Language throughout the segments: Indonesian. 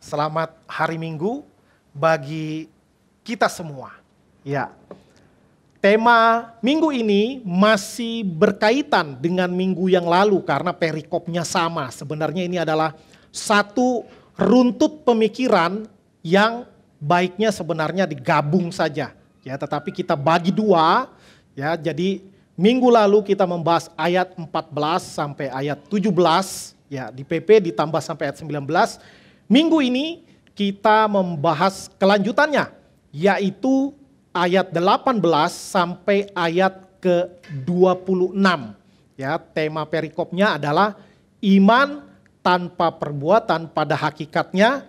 Selamat hari Minggu bagi kita semua. Ya. Tema minggu ini masih berkaitan dengan minggu yang lalu karena perikopnya sama. Sebenarnya ini adalah satu runtut pemikiran yang baiknya sebenarnya digabung saja. Ya, tetapi kita bagi dua. Ya, jadi minggu lalu kita membahas ayat 14 sampai ayat 17. Ya, di PP ditambah sampai ayat 19. Minggu ini kita membahas kelanjutannya, yaitu ayat 18 sampai ayat ke-26. Ya, tema perikopnya adalah iman tanpa perbuatan pada hakikatnya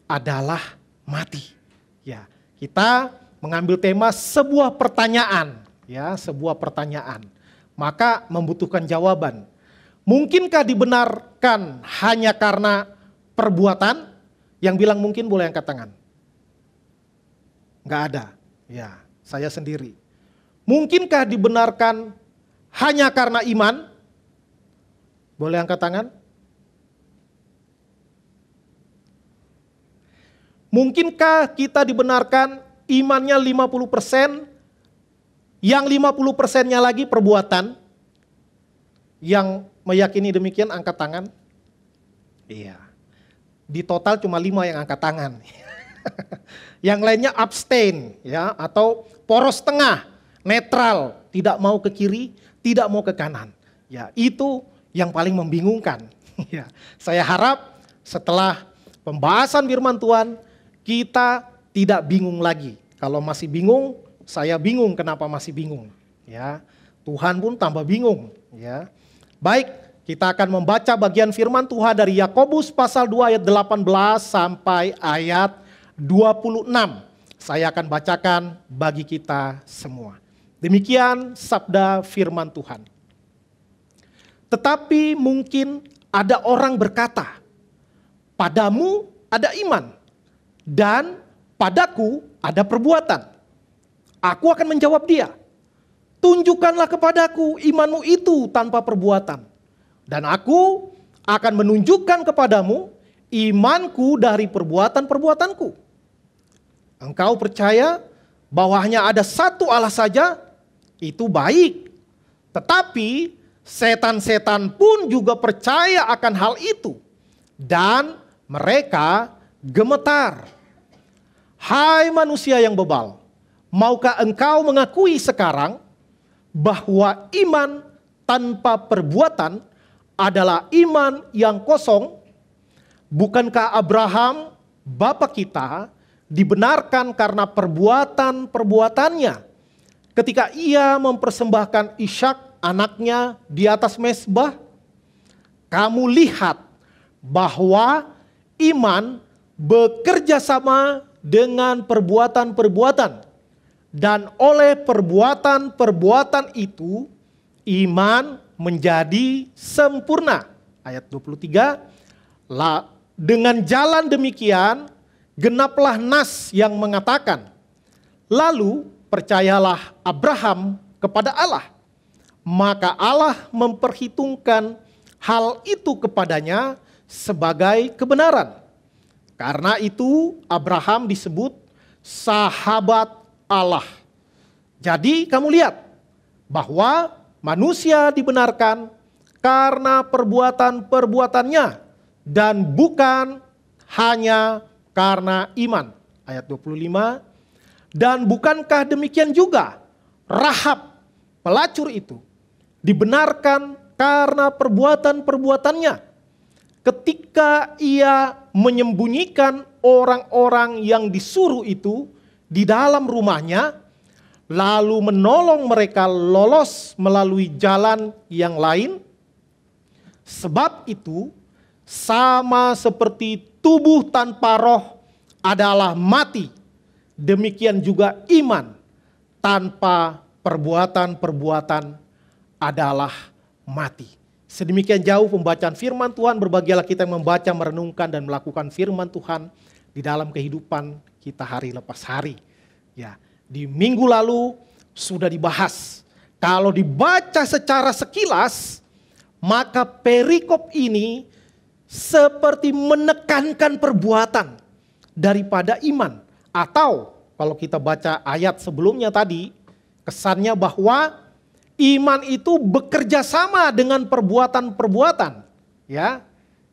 adalah mati. Ya, kita mengambil tema sebuah pertanyaan, ya, sebuah pertanyaan. Maka membutuhkan jawaban. Mungkinkah dibenarkan hanya karena perbuatan? Yang bilang mungkin boleh angkat tangan. Enggak ada. Ya, saya sendiri. Mungkinkah dibenarkan hanya karena iman? Boleh angkat tangan? Mungkinkah kita dibenarkan imannya 50%, yang 50%-nya lagi perbuatan? Yang meyakini demikian angkat tangan? Iya. Di total cuma 5 yang angkat tangan. Yang lainnya abstain, ya, atau poros tengah, netral, tidak mau ke kiri, tidak mau ke kanan. Ya, itu yang paling membingungkan. Ya, saya harap setelah pembahasan firman Tuhan kita tidak bingung lagi. Kalau masih bingung, saya bingung kenapa masih bingung. Ya, Tuhan pun tambah bingung. Ya, baik. Kita akan membaca bagian firman Tuhan dari Yakobus pasal 2 ayat 18 sampai ayat 26. Saya akan bacakan bagi kita semua. Demikian sabda firman Tuhan. Tetapi mungkin ada orang berkata, padamu ada iman dan padaku ada perbuatan. Aku akan menjawab dia, tunjukkanlah kepadaku imanmu itu tanpa perbuatan. Dan aku akan menunjukkan kepadamu imanku dari perbuatan-perbuatanku. Engkau percaya bahwa hanya ada satu Allah saja, itu baik. Tetapi setan-setan pun juga percaya akan hal itu. Dan mereka gemetar. Hai manusia yang bebal, maukah engkau mengakui sekarang bahwa iman tanpa perbuatan adalah iman yang kosong? Bukankah Abraham, bapa kita, dibenarkan karena perbuatan-perbuatannya ketika ia mempersembahkan Ishak anaknya di atas mezbah? Kamu lihat bahwa iman bekerja sama dengan perbuatan-perbuatan, dan oleh perbuatan-perbuatan itu iman menjadi sempurna. Ayat 23, dengan jalan demikian genaplah nas yang mengatakan, lalu percayalah Abraham kepada Allah, maka Allah memperhitungkan hal itu kepadanya sebagai kebenaran. Karena itu Abraham disebut sahabat Allah. Jadi kamu lihat bahwa manusia dibenarkan karena perbuatan-perbuatannya dan bukan hanya karena iman. Ayat 25, dan bukankah demikian juga Rahab pelacur itu dibenarkan karena perbuatan-perbuatannya ketika ia menyembunyikan orang-orang yang disuruh itu di dalam rumahnya, lalu menolong mereka lolos melalui jalan yang lain? Sebab itu, sama seperti tubuh tanpa roh adalah mati, demikian juga iman tanpa perbuatan-perbuatan adalah mati. Sedemikian jauh pembacaan firman Tuhan. Berbahagialah kita yang membaca, merenungkan, dan melakukan firman Tuhan di dalam kehidupan kita hari lepas hari. Ya. Di minggu lalu sudah dibahas. Kalau dibaca secara sekilas, maka perikop ini seperti menekankan perbuatan daripada iman. Atau kalau kita baca ayat sebelumnya tadi, kesannya bahwa iman itu bekerja sama dengan perbuatan-perbuatan. Ya,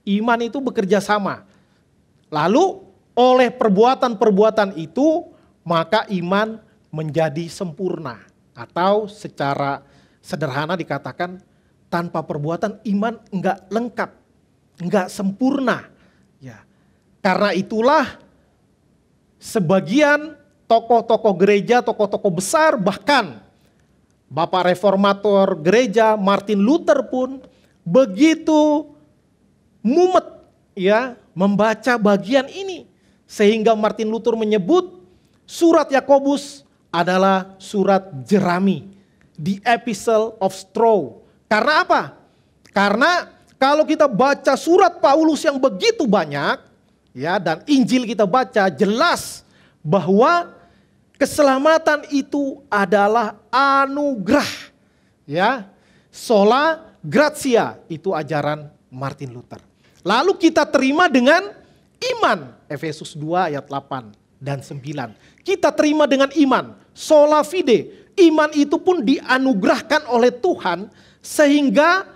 iman itu bekerja sama. Lalu oleh perbuatan-perbuatan itu maka iman menjadi sempurna. Atau secara sederhana dikatakan tanpa perbuatan iman enggak lengkap, enggak sempurna. Ya. Karena itulah sebagian tokoh-tokoh gereja, tokoh-tokoh besar, bahkan Bapak Reformator gereja Martin Luther pun begitu mumet ya membaca bagian ini. Sehingga Martin Luther menyebut surat Yakobus adalah surat jerami. The Epistle of Straw. Karena apa? Karena kalau kita baca surat Paulus yang begitu banyak, ya, dan Injil kita baca jelas bahwa keselamatan itu adalah anugerah. Ya, sola gratia itu ajaran Martin Luther. Lalu kita terima dengan iman. Efesus 2 ayat 8 dan 9. Kita terima dengan iman. Sola fide. Iman itu pun dianugerahkan oleh Tuhan sehingga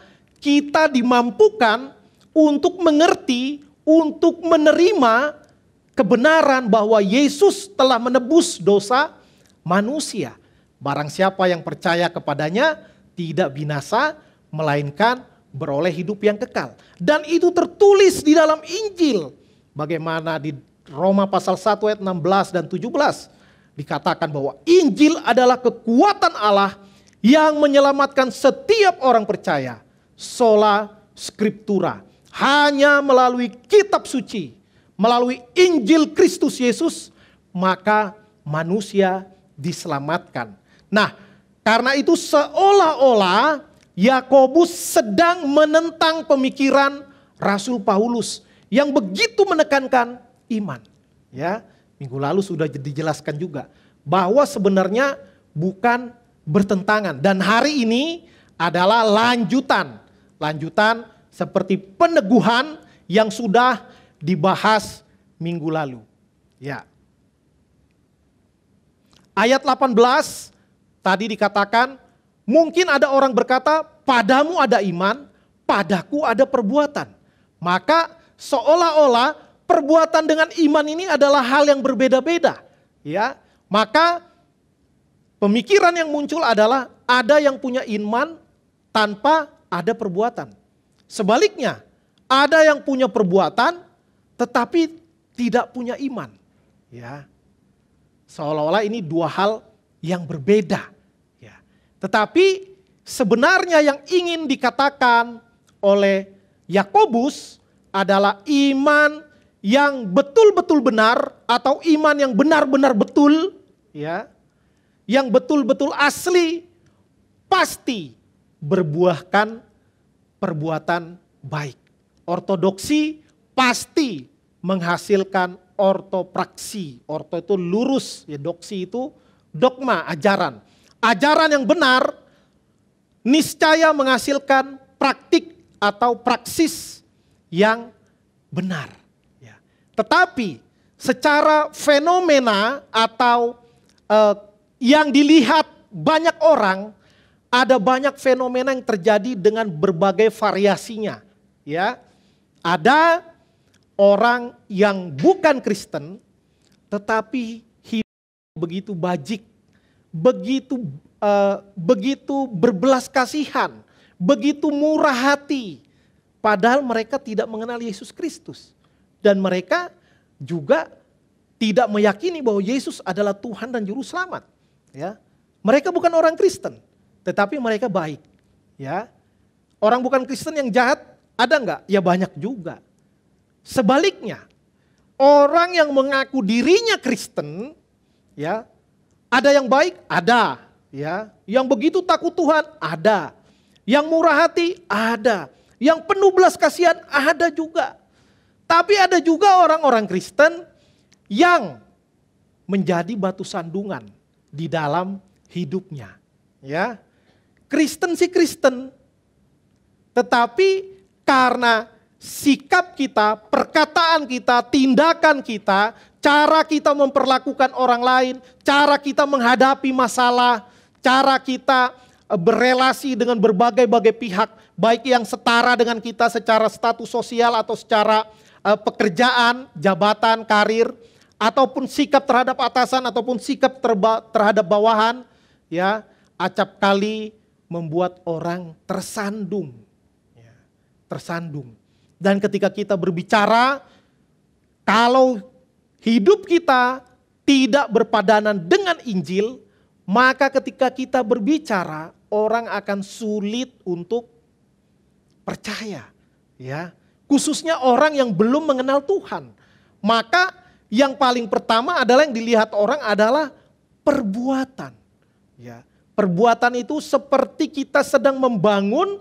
kita dimampukan untuk mengerti, untuk menerima kebenaran bahwa Yesus telah menebus dosa manusia. Barang siapa yang percaya kepadanya tidak binasa, melainkan beroleh hidup yang kekal. Dan itu tertulis di dalam Injil. Bagaimana di Roma pasal 1 ayat 16 dan 17. Dikatakan bahwa Injil adalah kekuatan Allah yang menyelamatkan setiap orang percaya. Sola scriptura. Hanya melalui kitab suci, melalui Injil Kristus Yesus, maka manusia diselamatkan. Nah, karena itu seolah-olah Yakobus sedang menentang pemikiran Rasul Paulus yang begitu menekankan iman. Ya, minggu lalu sudah dijelaskan juga bahwa sebenarnya bukan bertentangan. Dan hari ini adalah lanjutan seperti peneguhan yang sudah dibahas minggu lalu. Ya. Ayat 18 tadi dikatakan, mungkin ada orang berkata, padamu ada iman, padaku ada perbuatan. Maka seolah-olah perbuatan dengan iman ini adalah hal yang berbeda-beda. Ya. Maka pemikiran yang muncul adalah ada yang punya iman tanpa ada perbuatan. Sebaliknya, ada yang punya perbuatan tetapi tidak punya iman. Ya. Seolah-olah ini dua hal yang berbeda. Ya. Tetapi sebenarnya yang ingin dikatakan oleh Yakobus adalah iman yang betul-betul benar atau iman yang benar-benar betul, ya. Yang betul-betul asli pasti berbuahkan perbuatan baik. Ortodoksi pasti menghasilkan ortopraksi. Orto itu lurus, ya, doksi itu dogma, ajaran. Ajaran yang benar niscaya menghasilkan praktik atau praksis yang benar. Ya. Tetapi secara fenomena atau yang dilihat banyak orang, ada banyak fenomena yang terjadi dengan berbagai variasinya. Ya, ada orang yang bukan Kristen, tetapi hidup begitu bajik, begitu berbelas kasihan, begitu murah hati, padahal mereka tidak mengenal Yesus Kristus, dan mereka juga tidak meyakini bahwa Yesus adalah Tuhan dan Juru Selamat. Ya, mereka bukan orang Kristen, tetapi mereka baik. Ya, orang bukan Kristen yang jahat ada enggak? Ya banyak juga. Sebaliknya, orang yang mengaku dirinya Kristen, ya, ada yang baik, ada, ya, yang begitu takut Tuhan, ada, yang murah hati, ada, yang penuh belas kasihan, ada juga. Tapi ada juga orang-orang Kristen yang menjadi batu sandungan di dalam hidupnya, ya. Kristen sih Kristen, tetapi karena sikap kita, perkataan kita, tindakan kita, cara kita memperlakukan orang lain, cara kita menghadapi masalah, cara kita berelasi dengan berbagai-bagai pihak, baik yang setara dengan kita secara status sosial atau secara pekerjaan, jabatan, karir, ataupun sikap terhadap atasan ataupun sikap terhadap bawahan, ya, acap kali membuat orang tersandung, ya, tersandung. Dan ketika kita berbicara, kalau hidup kita tidak berpadanan dengan Injil, maka ketika kita berbicara, orang akan sulit untuk percaya, ya. Khususnya orang yang belum mengenal Tuhan. Maka yang paling pertama adalah yang dilihat orang adalah perbuatan, ya. Perbuatan itu seperti kita sedang membangun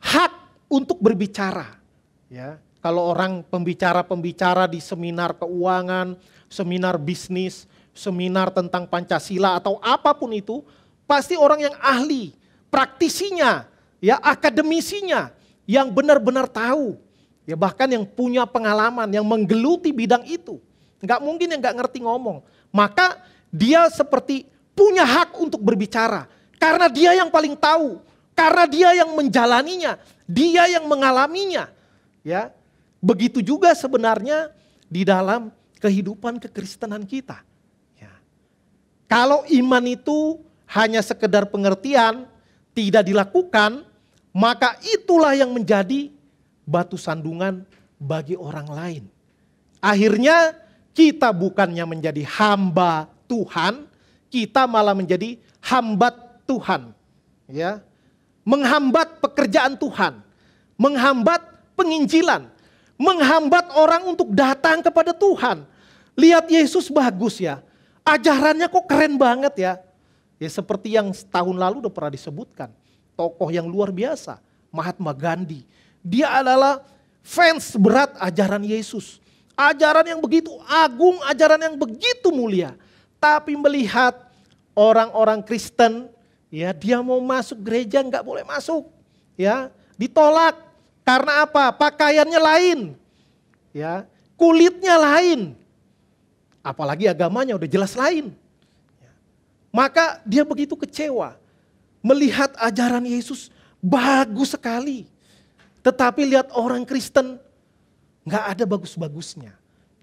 hak untuk berbicara, ya. Kalau orang pembicara-pembicara di seminar keuangan, seminar bisnis, seminar tentang Pancasila atau apapun itu, pasti orang yang ahli, praktisinya, ya, akademisinya, yang benar-benar tahu, ya, bahkan yang punya pengalaman, yang menggeluti bidang itu. Nggak mungkin yang nggak ngerti ngomong. Maka dia seperti punya hak untuk berbicara, karena dia yang paling tahu, karena dia yang menjalaninya, dia yang mengalaminya, ya. Begitu juga sebenarnya di dalam kehidupan kekristenan kita, ya. Kalau iman itu hanya sekedar pengertian, tidak dilakukan, maka itulah yang menjadi batu sandungan bagi orang lain. Akhirnya kita bukannya menjadi hamba Tuhan, kita malah menjadi hambat Tuhan, ya. Menghambat pekerjaan Tuhan, menghambat penginjilan, menghambat orang untuk datang kepada Tuhan. Lihat Yesus bagus, ya. Ajarannya kok keren banget, ya. Ya seperti yang setahun lalu udah pernah disebutkan. Tokoh yang luar biasa, Mahatma Gandhi. Dia adalah fans berat ajaran Yesus. Ajaran yang begitu agung, ajaran yang begitu mulia. Tapi melihat orang-orang Kristen, ya, dia mau masuk gereja nggak boleh masuk, ya, ditolak. Karena apa? Pakaiannya lain, ya, kulitnya lain, apalagi agamanya udah jelas lain. Maka dia begitu kecewa melihat ajaran Yesus bagus sekali, tetapi lihat orang Kristen nggak ada bagus-bagusnya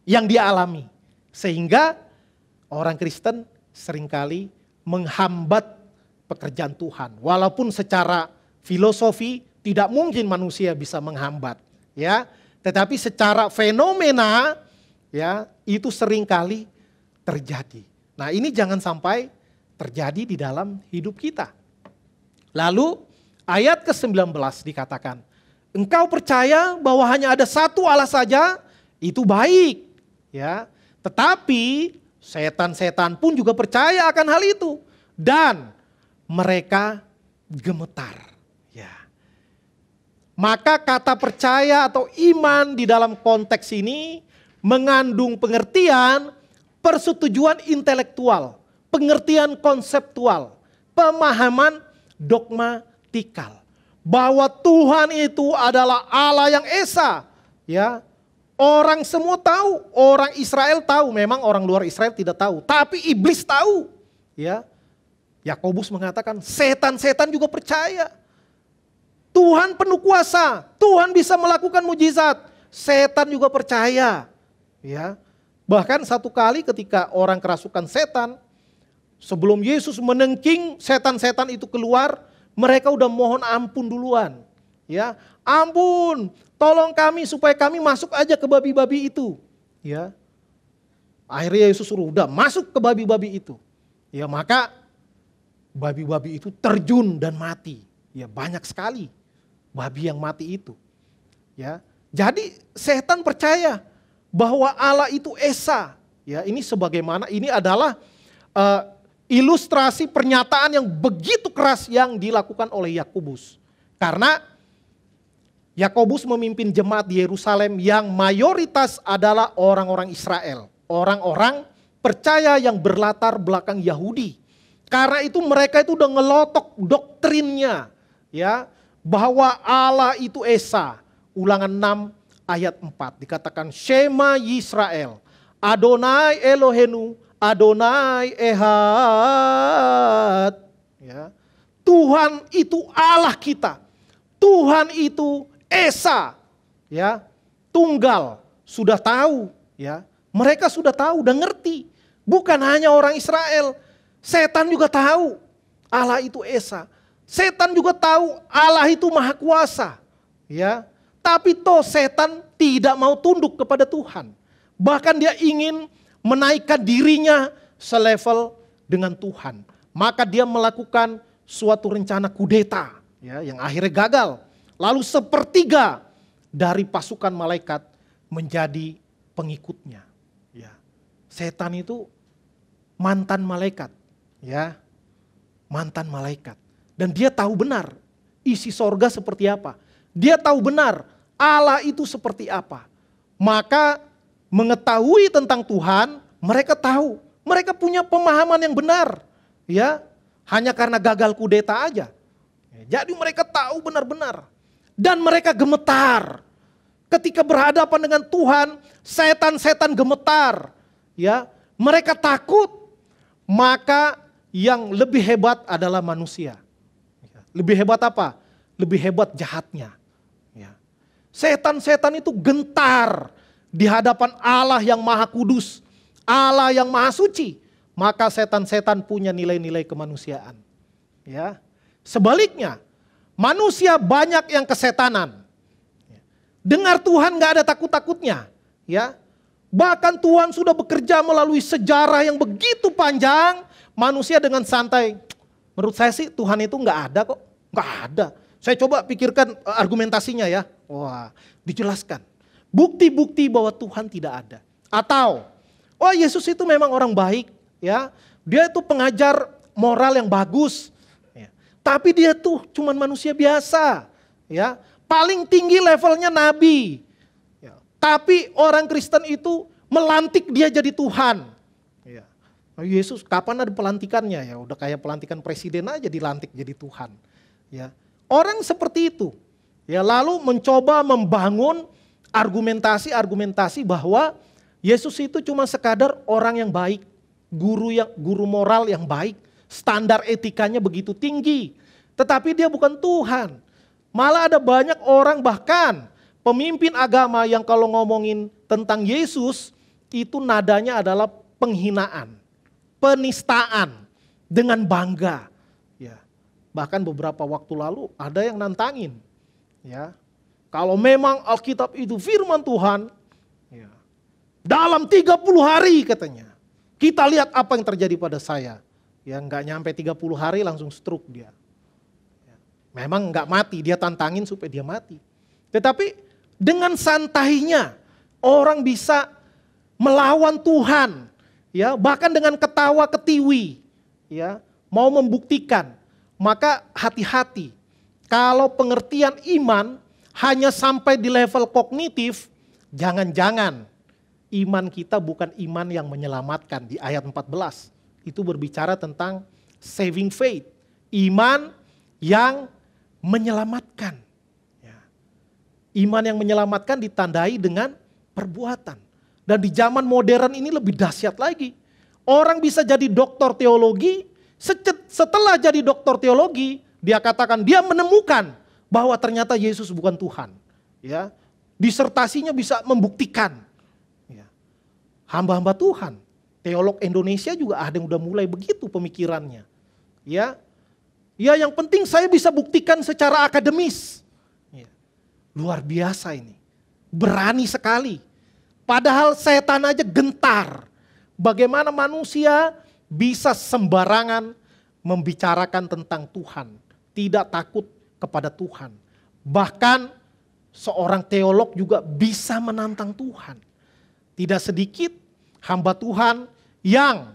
yang dia alami, sehingga orang Kristen seringkali menghambat pekerjaan Tuhan. Walaupun secara filosofi tidak mungkin manusia bisa menghambat, ya. Tetapi secara fenomena, ya, itu seringkali terjadi. Nah, ini jangan sampai terjadi di dalam hidup kita. Lalu ayat ke-19 dikatakan, engkau percaya bahwa hanya ada satu Allah saja, itu baik, ya. Tetapi setan-setan pun juga percaya akan hal itu dan mereka gemetar, ya. Maka kata percaya atau iman di dalam konteks ini mengandung pengertian persetujuan intelektual, pengertian konseptual, pemahaman dogmatikal bahwa Tuhan itu adalah Allah yang esa, ya. Orang semua tahu, orang Israel tahu, memang orang luar Israel tidak tahu, tapi iblis tahu, ya. Yakobus mengatakan setan-setan juga percaya. Tuhan penuh kuasa, Tuhan bisa melakukan mujizat, setan juga percaya, ya. Bahkan satu kali ketika orang kerasukan setan, sebelum Yesus menengking setan-setan itu keluar, mereka udah mohon ampun duluan, ya. Ampun, tolong kami supaya kami masuk aja ke babi-babi itu, ya. Akhirnya Yesus suruh udah masuk ke babi-babi itu, ya. Maka babi-babi itu terjun dan mati, ya, banyak sekali babi yang mati itu, ya. Jadi setan percaya bahwa Allah itu esa, ya. Ini sebagaimana ini adalah ilustrasi pernyataan yang begitu keras yang dilakukan oleh Yakobus. Karena Yakobus memimpin jemaat di Yerusalem yang mayoritas adalah orang-orang Israel, orang-orang percaya yang berlatar belakang Yahudi. Karena itu mereka itu udah ngelotok doktrinnya, ya, bahwa Allah itu esa, Ulangan 6 ayat 4 dikatakan Shema Yisrael, Adonai Elohenu, Adonai Ehad. Ya. Tuhan itu Allah kita. Tuhan itu Esa. Ya. Tunggal. Sudah tahu. Ya. Mereka sudah tahu, udah ngerti. Bukan hanya orang Israel. Setan juga tahu Allah itu Esa. Setan juga tahu Allah itu Maha Kuasa. Ya. Tapi toh setan tidak mau tunduk kepada Tuhan. Bahkan dia ingin menaikkan dirinya selevel dengan Tuhan. Maka dia melakukan suatu rencana kudeta, ya, yang akhirnya gagal. Lalu sepertiga dari pasukan malaikat menjadi pengikutnya. Ya. Setan itu mantan malaikat, ya, mantan malaikat. Dan dia tahu benar isi sorga seperti apa. Dia tahu benar Allah itu seperti apa. Maka mengetahui tentang Tuhan, mereka tahu. Mereka punya pemahaman yang benar. Ya, hanya karena gagal kudeta aja. Jadi mereka tahu benar-benar. Dan mereka gemetar. Ketika berhadapan dengan Tuhan, setan-setan gemetar. Ya, mereka takut. Maka yang lebih hebat adalah manusia. Lebih hebat apa? Lebih hebat jahatnya. Ya. Setan-setan itu gentar di hadapan Allah yang Maha Kudus, Allah yang Maha Suci. Maka setan-setan punya nilai-nilai kemanusiaan. Ya. Sebaliknya, manusia banyak yang kesetanan. Dengar Tuhan gak ada takut-takutnya. Ya. Bahkan Tuhan sudah bekerja melalui sejarah yang begitu panjang, manusia dengan santai. Menurut saya sih Tuhan itu gak ada kok. Gak ada. Saya coba pikirkan argumentasinya ya. Wah, dijelaskan. Bukti-bukti bahwa Tuhan tidak ada. Atau, oh Yesus itu memang orang baik. Ya, dia itu pengajar moral yang bagus. Ya. Tapi dia tuh cuman manusia biasa. Ya, paling tinggi levelnya nabi. Ya. Tapi orang Kristen itu melantik dia jadi Tuhan. Ya. Nah, Yesus kapan ada pelantikannya ya? Udah kayak pelantikan presiden aja dilantik jadi Tuhan. Ya. Orang seperti itu, ya, lalu mencoba membangun argumentasi bahwa Yesus itu cuma sekadar orang yang baik, guru moral yang baik, standar etikanya begitu tinggi, tetapi dia bukan Tuhan. Malah ada banyak orang bahkan pemimpin agama yang kalau ngomongin tentang Yesus itu nadanya adalah penghinaan, penistaan dengan bangga. Bahkan beberapa waktu lalu ada yang nantangin. Ya, kalau memang Alkitab itu firman Tuhan, ya, dalam 30 hari katanya. Kita lihat apa yang terjadi pada saya. Ya, nggak nyampe 30 hari langsung stroke dia. Ya, memang nggak mati, dia tantangin supaya dia mati. Tetapi dengan santainya orang bisa melawan Tuhan. Ya, bahkan dengan ketawa ketiwi. Ya, mau membuktikan. Maka hati-hati, kalau pengertian iman hanya sampai di level kognitif, jangan-jangan iman kita bukan iman yang menyelamatkan. Di ayat 14, itu berbicara tentang saving faith, iman yang menyelamatkan. Ya. Iman yang menyelamatkan ditandai dengan perbuatan. Dan di zaman modern ini lebih dahsyat lagi. Orang bisa jadi doktor teologi, setelah jadi doktor teologi, dia katakan dia menemukan bahwa ternyata Yesus bukan Tuhan. Ya, disertasinya bisa membuktikan. Ya. Hamba-hamba Tuhan, teolog Indonesia juga ada yang udah mulai begitu pemikirannya. Ya, ya yang penting saya bisa buktikan secara akademis. Ya. Luar biasa ini, berani sekali. Padahal setan aja gentar. Bagaimana manusia bisa sembarangan membicarakan tentang Tuhan, tidak takut kepada Tuhan. Bahkan seorang teolog juga bisa menantang Tuhan. Tidak sedikit hamba Tuhan yang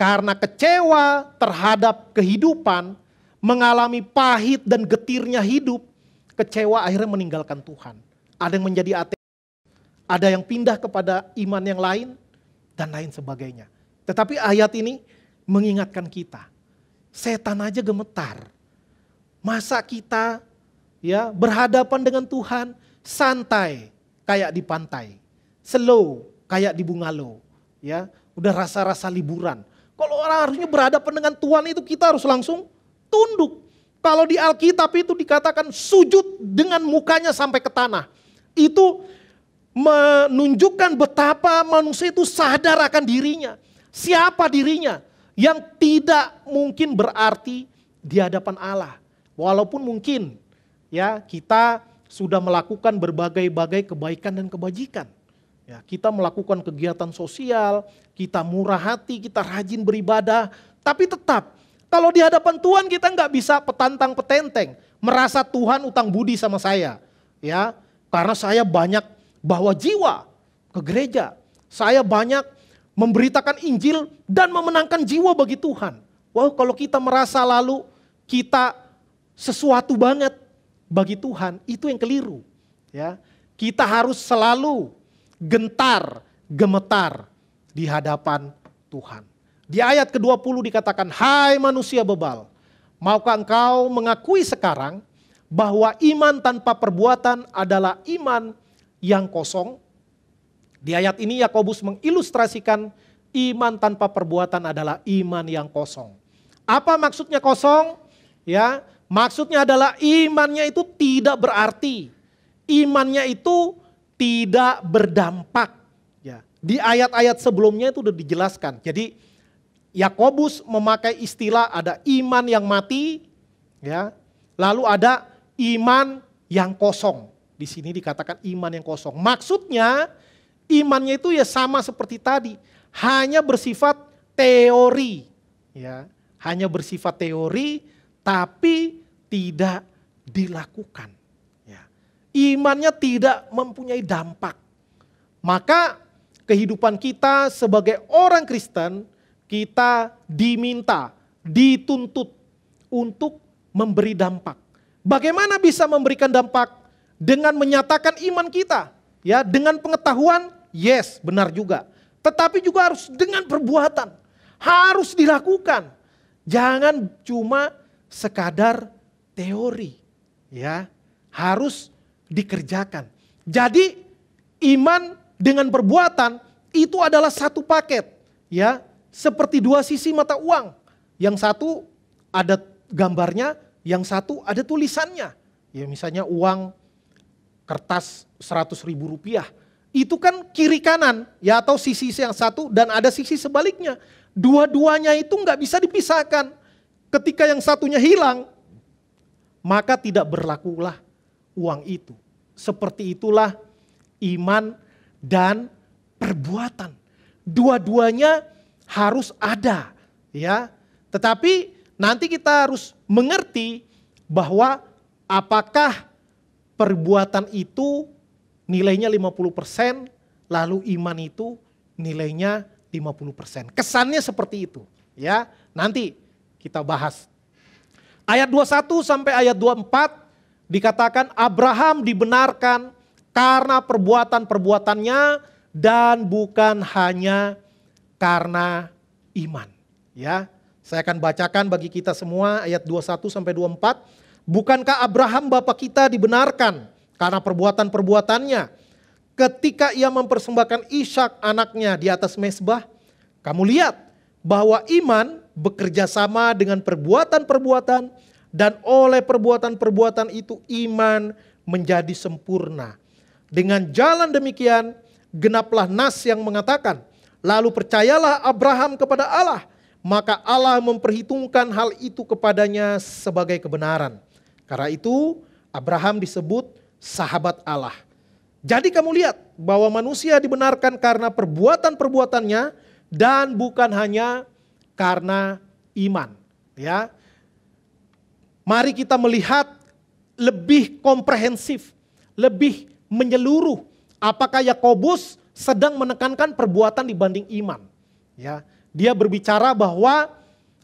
karena kecewa terhadap kehidupan, mengalami pahit dan getirnya hidup, kecewa akhirnya meninggalkan Tuhan. Ada yang menjadi ateis, ada yang pindah kepada iman yang lain, dan lain sebagainya. Tetapi ayat ini mengingatkan kita, setan aja gemetar. Masa kita ya berhadapan dengan Tuhan, santai kayak di pantai, slow kayak di bungalow, ya. Udah rasa-rasa liburan. Kalau orang harusnya berhadapan dengan Tuhan itu kita harus langsung tunduk. Kalau di Alkitab itu dikatakan sujud dengan mukanya sampai ke tanah. Itu menunjukkan betapa manusia itu sadar akan dirinya. Siapa dirinya yang tidak mungkin berarti di hadapan Allah. Walaupun mungkin ya kita sudah melakukan berbagai-bagai kebaikan dan kebajikan. Ya, kita melakukan kegiatan sosial, kita murah hati, kita rajin beribadah. Tapi tetap kalau di hadapan Tuhan kita nggak bisa petantang petenteng. Merasa Tuhan utang budi sama saya. Ya, karena saya banyak bawa jiwa ke gereja. Saya banyak memberitakan Injil dan memenangkan jiwa bagi Tuhan. Wow, kalau kita merasa lalu kita sesuatu banget bagi Tuhan, itu yang keliru. Ya, kita harus selalu gentar, gemetar di hadapan Tuhan. Di ayat ke-20 dikatakan, hai manusia bebal, maukah engkau mengakui sekarang bahwa iman tanpa perbuatan adalah iman yang kosong? Di ayat ini Yakobus mengilustrasikan iman tanpa perbuatan adalah iman yang kosong. Apa maksudnya kosong? Ya, maksudnya adalah imannya itu tidak berarti. Imannya itu tidak berdampak. Ya, di ayat-ayat sebelumnya itu sudah dijelaskan. Jadi Yakobus memakai istilah ada iman yang mati, ya, lalu ada iman yang kosong. Di sini dikatakan iman yang kosong. Maksudnya imannya itu ya sama seperti tadi, hanya bersifat teori, ya, hanya bersifat teori, tapi tidak dilakukan. Ya. Imannya tidak mempunyai dampak. Maka kehidupan kita sebagai orang Kristen, kita diminta, dituntut untuk memberi dampak. Bagaimana bisa memberikan dampak? Dengan menyatakan iman kita. Ya, dengan pengetahuan, yes, benar juga. Tetapi juga harus dengan perbuatan. Harus dilakukan. Jangan cuma sekadar teori. Ya, harus dikerjakan. Jadi iman dengan perbuatan itu adalah satu paket. Ya, seperti dua sisi mata uang. Yang satu ada gambarnya, yang satu ada tulisannya. Ya, misalnya uang kertas 100.000 rupiah. Itu kan kiri kanan, ya, atau sisi yang satu dan ada sisi sebaliknya. Dua-duanya itu nggak bisa dipisahkan. Ketika yang satunya hilang, maka tidak berlakulah uang itu. Seperti itulah iman dan perbuatan. Dua-duanya harus ada, ya. Tetapi nanti kita harus mengerti bahwa apakah perbuatan itu nilainya 50%, lalu iman itu nilainya 50%. Kesannya seperti itu, ya. Nanti kita bahas. Ayat 21 sampai ayat 24 dikatakan Abraham dibenarkan karena perbuatan-perbuatannya dan bukan hanya karena iman. Ya, saya akan bacakan bagi kita semua ayat 21 sampai 24. Bukankah Abraham bapak kita dibenarkan karena perbuatan-perbuatannya ketika ia mempersembahkan Ishak anaknya di atas mezbah? Kamu lihat bahwa iman bekerja sama dengan perbuatan-perbuatan dan oleh perbuatan-perbuatan itu iman menjadi sempurna. Dengan jalan demikian genaplah nas yang mengatakan, lalu percayalah Abraham kepada Allah, maka Allah memperhitungkan hal itu kepadanya sebagai kebenaran. Karena itu Abraham disebut sahabat Allah. Jadi kamu lihat bahwa manusia dibenarkan karena perbuatan-perbuatannya dan bukan hanya karena iman. Ya, mari kita melihat lebih komprehensif, lebih menyeluruh. Apakah Yakobus sedang menekankan perbuatan dibanding iman. Ya, dia berbicara bahwa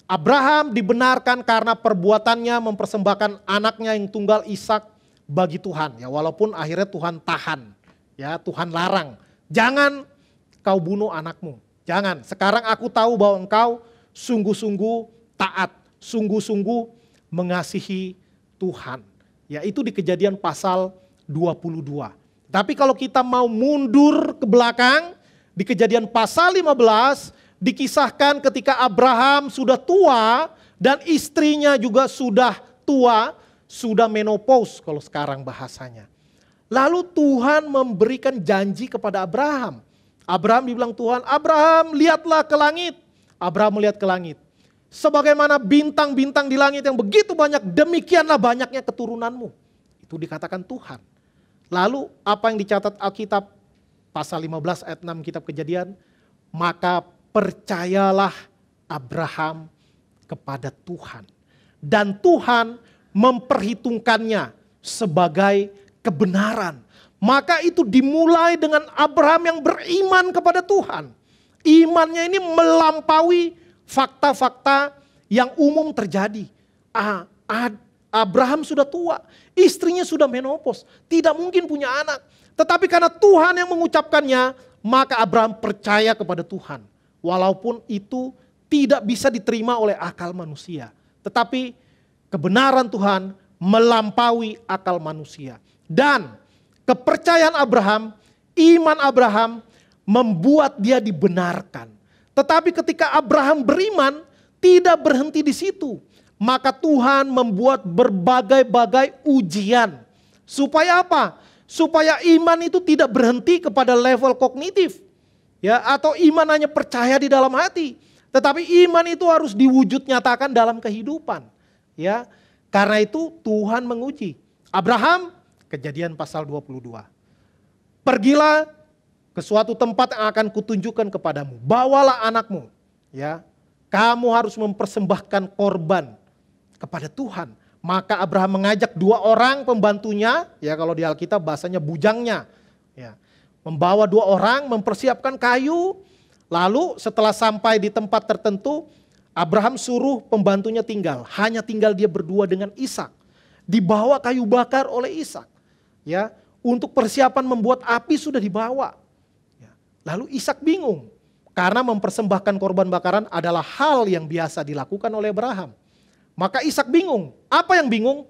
Abraham dibenarkan karena perbuatannya mempersembahkan anaknya yang tunggal Ishak bagi Tuhan. Ya, walaupun akhirnya Tuhan tahan, ya, Tuhan larang. Jangan kau bunuh anakmu. Jangan. Sekarang aku tahu bahwa engkau sungguh-sungguh taat, sungguh-sungguh mengasihi Tuhan. Ya, itu di Kejadian pasal 22. Tapi kalau kita mau mundur ke belakang, di Kejadian pasal 15, dikisahkan ketika Abraham sudah tua dan istrinya juga sudah tua, sudah menopause kalau sekarang bahasanya. Lalu Tuhan memberikan janji kepada Abraham. Abraham dibilang Tuhan, Abraham lihatlah ke langit. Abraham melihat ke langit. Sebagaimana bintang-bintang di langit yang begitu banyak, demikianlah banyaknya keturunanmu. Itu dikatakan Tuhan. Lalu apa yang dicatat Alkitab pasal 15 ayat 6 kitab Kejadian, maka percayalah Abraham kepada Tuhan. Dan Tuhan memperhitungkannya sebagai kebenaran. Maka itu dimulai dengan Abraham yang beriman kepada Tuhan. Imannya ini melampaui fakta-fakta yang umum terjadi. Abraham sudah tua, istrinya sudah menopause, tidak mungkin punya anak. Tetapi karena Tuhan yang mengucapkannya, maka Abraham percaya kepada Tuhan. Walaupun itu tidak bisa diterima oleh akal manusia. Tetapi kebenaran Tuhan melampaui akal manusia. Dan kepercayaan Abraham, iman Abraham membuat dia dibenarkan. Tetapi ketika Abraham beriman, tidak berhenti di situ. Maka Tuhan membuat berbagai-bagai ujian. Supaya apa? Supaya iman itu tidak berhenti kepada level kognitif. Ya, atau iman hanya percaya di dalam hati. Tetapi iman itu harus diwujud nyatakan dalam kehidupan. Ya, karena itu Tuhan menguji. Abraham, Kejadian pasal 22. Pergilah ke suatu tempat yang akan kutunjukkan kepadamu. Bawalah anakmu. Ya, kamu harus mempersembahkan korban kepada Tuhan. Maka Abraham mengajak 2 orang pembantunya, ya kalau di Alkitab bahasanya bujangnya. Ya, membawa 2 orang, mempersiapkan kayu. Lalu setelah sampai di tempat tertentu, Abraham suruh pembantunya tinggal. Hanya tinggal dia berdua dengan Ishak. Dibawa kayu bakar oleh Ishak. Ya, untuk persiapan membuat api sudah dibawa. Ya, lalu Ishak bingung. Karena mempersembahkan korban bakaran adalah hal yang biasa dilakukan oleh Abraham. Maka Ishak bingung. Apa yang bingung?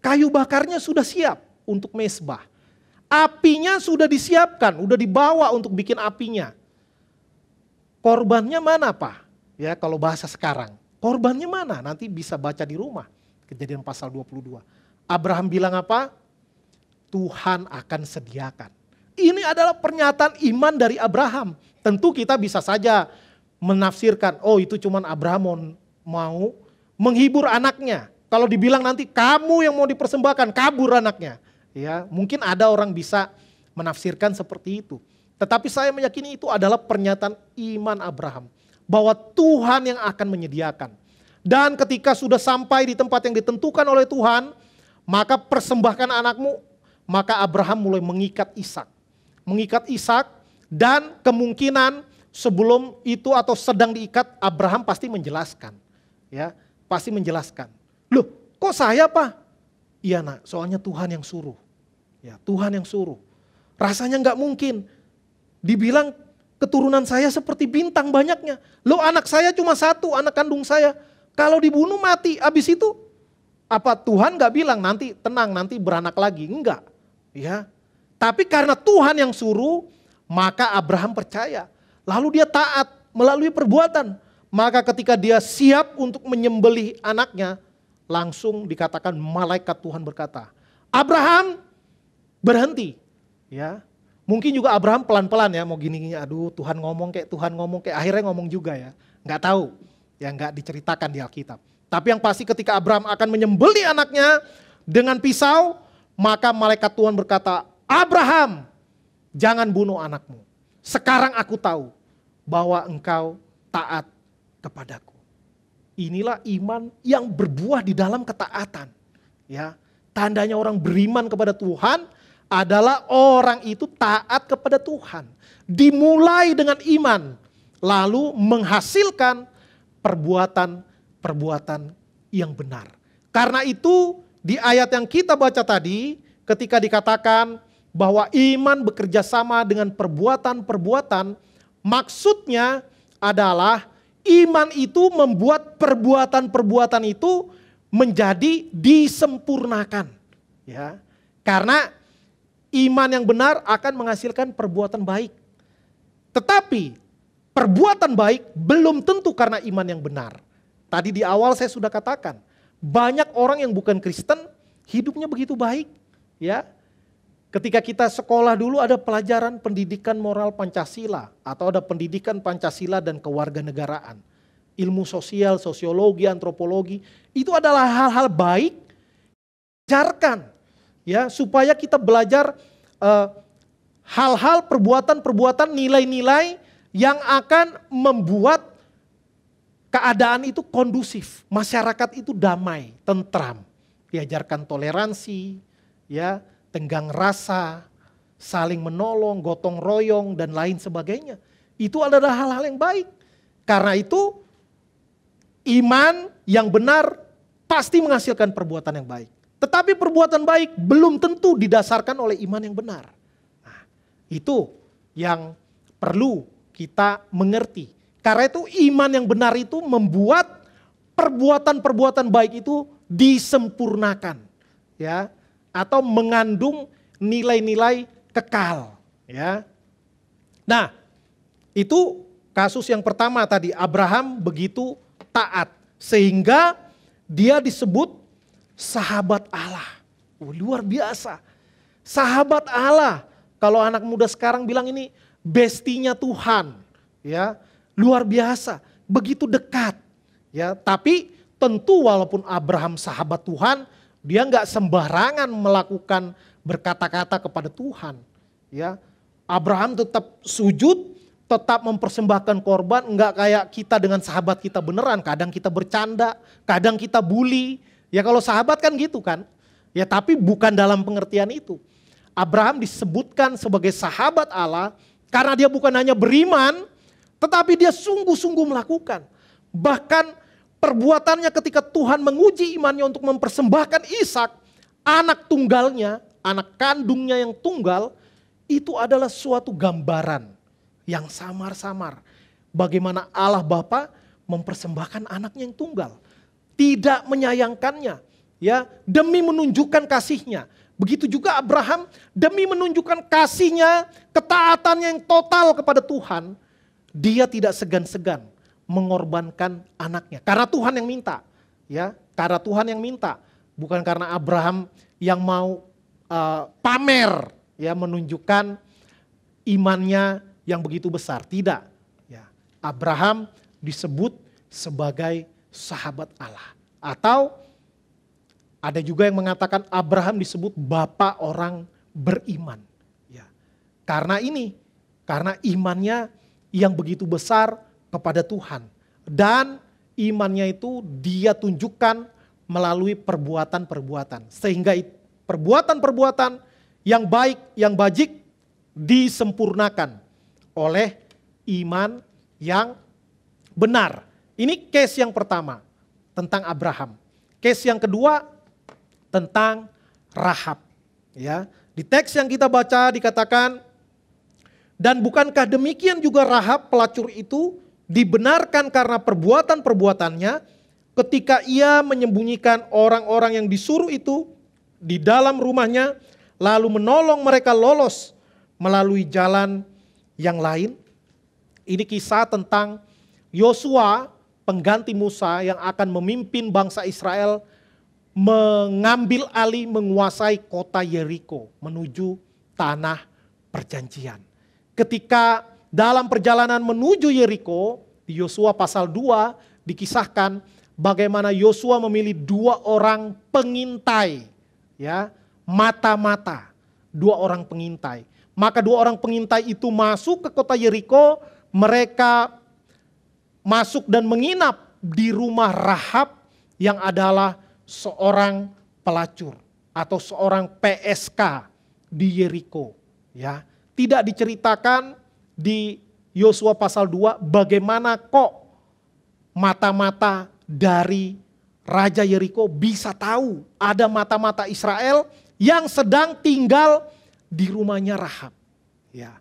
Kayu bakarnya sudah siap untuk mezbah. Apinya sudah disiapkan, sudah dibawa untuk bikin apinya. Korbannya mana Pak? Ya kalau bahasa sekarang. Korbannya mana? Nanti bisa baca di rumah. Kejadian pasal 22. Abraham bilang apa? Tuhan akan sediakan. Ini adalah pernyataan iman dari Abraham. Tentu kita bisa saja menafsirkan, oh itu cuman Abraham mau menghibur anaknya. Kalau dibilang nanti kamu yang mau dipersembahkan, kabur anaknya. Ya, mungkin ada orang bisa menafsirkan seperti itu. Tetapi saya meyakini itu adalah pernyataan iman Abraham. Bahwa Tuhan yang akan menyediakan. Dan ketika sudah sampai di tempat yang ditentukan oleh Tuhan, maka persembahkan anakmu. Maka Abraham mulai mengikat Ishak. Mengikat Ishak dan kemungkinan sebelum itu atau sedang diikat, Abraham pasti menjelaskan. Ya, pasti menjelaskan. Loh, kok saya Pak? Iya nak, soalnya Tuhan yang suruh. Ya, Tuhan yang suruh. Rasanya nggak mungkin. Dibilang keturunan saya seperti bintang banyaknya. Loh anak saya cuma 1, anak kandung saya. Kalau dibunuh mati, habis itu apa Tuhan nggak bilang nanti tenang nanti beranak lagi? Enggak. Ya. Tapi karena Tuhan yang suruh, maka Abraham percaya. Lalu dia taat melalui perbuatan. Maka ketika dia siap untuk menyembelih anaknya, langsung dikatakan malaikat Tuhan berkata, Abraham berhenti. Ya. Mungkin juga Abraham pelan-pelan ya, mau gini-gini, aduh Tuhan ngomong kayak akhirnya ngomong juga ya. Nggak tahu, ya nggak diceritakan di Alkitab. Tapi yang pasti ketika Abraham akan menyembelih anaknya dengan pisau, maka malaikat Tuhan berkata, Abraham jangan bunuh anakmu. Sekarang aku tahu bahwa engkau taat kepadaku. Inilah iman yang berbuah di dalam ketaatan. Ya, tandanya orang beriman kepada Tuhan adalah orang itu taat kepada Tuhan. Dimulai dengan iman, lalu menghasilkan perbuatan yang benar. Karena itu di ayat yang kita baca tadi, ketika dikatakan bahwa iman bekerja sama dengan perbuatan-perbuatan, maksudnya adalah iman itu membuat perbuatan-perbuatan itu menjadi disempurnakan. Ya, karena iman yang benar akan menghasilkan perbuatan baik. Tetapi perbuatan baik belum tentu karena iman yang benar. Tadi di awal saya sudah katakan, banyak orang yang bukan Kristen hidupnya begitu baik, ya. Ketika kita sekolah dulu ada pelajaran pendidikan moral Pancasila atau ada pendidikan Pancasila dan kewarganegaraan. Ilmu sosial, sosiologi, antropologi, itu adalah hal-hal baik diajarkan, ya, supaya kita belajar hal-hal, perbuatan-perbuatan, nilai-nilai yang akan membuat keadaan itu kondusif, masyarakat itu damai, tentram. Diajarkan toleransi, ya, tenggang rasa, saling menolong, gotong royong dan lain sebagainya. Itu adalah hal-hal yang baik. Karena itu iman yang benar pasti menghasilkan perbuatan yang baik. Tetapi perbuatan baik belum tentu didasarkan oleh iman yang benar. Nah, itu yang perlu kita mengerti. Karena itu iman yang benar itu membuat perbuatan-perbuatan baik itu disempurnakan, ya, atau mengandung nilai-nilai kekal, ya. Nah, itu kasus yang pertama tadi, Abraham begitu taat sehingga dia disebut sahabat Allah. Luar biasa. Sahabat Allah. Kalau anak muda sekarang bilang ini bestinya Tuhan, ya. Luar biasa, begitu dekat, ya. Tapi tentu walaupun Abraham sahabat Tuhan, dia nggak sembarangan melakukan berkata-kata kepada Tuhan, ya. Abraham tetap sujud, tetap mempersembahkan korban, nggak kayak kita dengan sahabat kita beneran. Kadang kita bercanda, kadang kita bully. Ya kalau sahabat kan gitu kan. Ya tapi bukan dalam pengertian itu. Abraham disebutkan sebagai sahabat Allah karena dia bukan hanya beriman, tetapi dia sungguh-sungguh melakukan. Bahkan perbuatannya ketika Tuhan menguji imannya untuk mempersembahkan Ishak, anak tunggalnya, anak kandungnya yang tunggal, itu adalah suatu gambaran yang samar-samar. Bagaimana Allah Bapa mempersembahkan anaknya yang tunggal. Tidak menyayangkannya, ya, demi menunjukkan kasihnya. Begitu juga Abraham demi menunjukkan kasihnya, ketaatannya yang total kepada Tuhan, dia tidak segan-segan mengorbankan anaknya. Karena Tuhan yang minta, ya, karena Tuhan yang minta, bukan karena Abraham yang mau pamer, ya, menunjukkan imannya yang begitu besar. Tidak, ya. Abraham disebut sebagai sahabat Allah. Atau ada juga yang mengatakan Abraham disebut bapa orang beriman. Ya. Karena ini, karena imannya yang begitu besar kepada Tuhan. Dan imannya itu dia tunjukkan melalui perbuatan-perbuatan. Sehingga perbuatan-perbuatan yang baik, yang bajik disempurnakan oleh iman yang benar. Ini case yang pertama tentang Abraham. Case yang kedua tentang Rahab. Ya, di teks yang kita baca dikatakan, dan bukankah demikian juga Rahab pelacur itu dibenarkan karena perbuatan-perbuatannya ketika ia menyembunyikan orang-orang yang disuruh itu di dalam rumahnya lalu menolong mereka lolos melalui jalan yang lain. Ini kisah tentang Yosua, pengganti Musa yang akan memimpin bangsa Israel mengambil alih menguasai kota Yeriko menuju tanah perjanjian. Ketika dalam perjalanan menuju Yeriko, di Yosua pasal 2 dikisahkan bagaimana Yosua memilih 2 orang pengintai, ya, mata-mata, 2 orang pengintai. Maka 2 orang pengintai itu masuk ke kota Yeriko, mereka masuk dan menginap di rumah Rahab yang adalah seorang pelacur atau seorang PSK di Yeriko, ya. Tidak diceritakan di Yosua pasal 2 bagaimana kok mata-mata dari Raja Yeriko bisa tahu ada mata-mata Israel yang sedang tinggal di rumahnya Rahab. Ya.